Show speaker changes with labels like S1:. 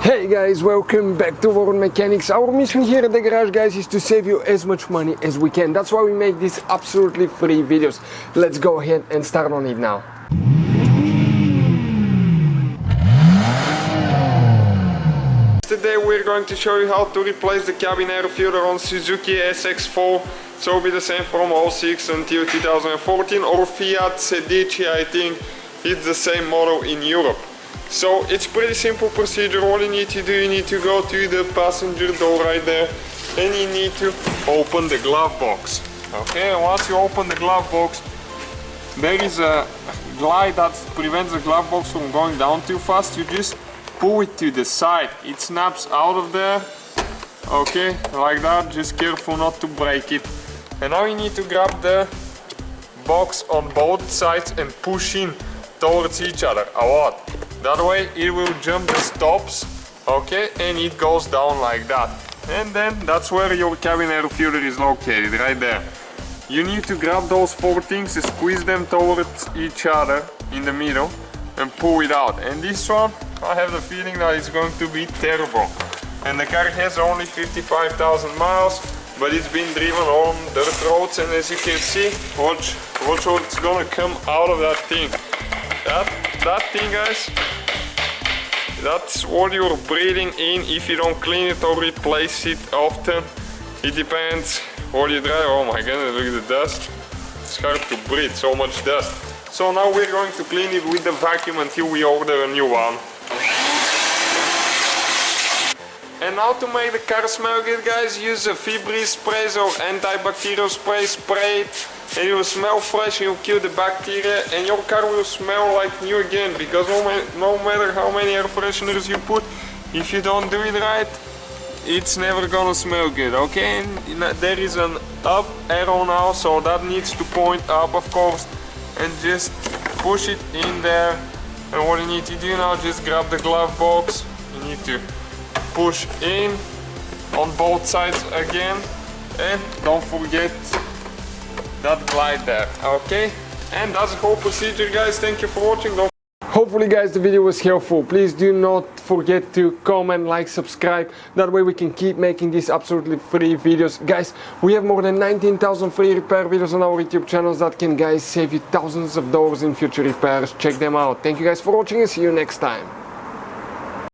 S1: Hey guys, welcome back to World Mechanics. Our mission here at the garage, guys, is to save you as much money as we can. That's why we make these absolutely free videos. Let's go ahead and start on it now. Today we're going to show you how to replace the cabin air filter on Suzuki SX4. So it'll be the same from 06 until 2014, or Fiat Sedici, I think it's the same model in Europe. So it's pretty simple procedure. All you need to do, you need to go to the passenger door right there and you need to open the glove box. Okay, and once you open the glove box, there is a glide that prevents the glove box from going down too fast. You just pull it to the side, it snaps out of there. Okay, like that, just careful not to break it. And now you need to grab the box on both sides and push in towards each other a lot. That way it will jump the stops, okay, and it goes down like that. And then that's where your cabin air filter is located, right there. You need to grab those four things, squeeze them towards each other in the middle and pull it out. And this one, I have the feeling that it's going to be terrible. And the car has only 55,000 miles, but it's been driven on dirt roads, and as you can see, watch what's gonna come out of that thing. That thing, guys, that's what you're breathing in if you don't clean it or replace it often. It depends what you drive. Oh my goodness, look at the dust. It's hard to breathe, so much dust. So now we're going to clean it with the vacuum until we order a new one. And now to make the car smell good, guys, use a Febreze spray or antibacterial spray. Spray it and it will smell fresh and you'll kill the bacteria, and your car will smell like new again, because no matter how many air fresheners you put, if you don't do it right, it's never gonna smell good. Okay, and there is an up arrow now, so that needs to point up, of course, and just push it in there. And what you need to do now, just grab the glove box, you need to push in on both sides again, and don't forget that glide there. Okay, and that's the whole procedure, guys. Thank you for watching. Hopefully, guys, the video was helpful. Please do not forget to comment, like, subscribe. That way we can keep making these absolutely free videos. Guys, we have more than 19,000 free repair videos on our YouTube channels that can, guys, save you thousands of dollars in future repairs. Check them out. Thank you guys for watching and see you next time.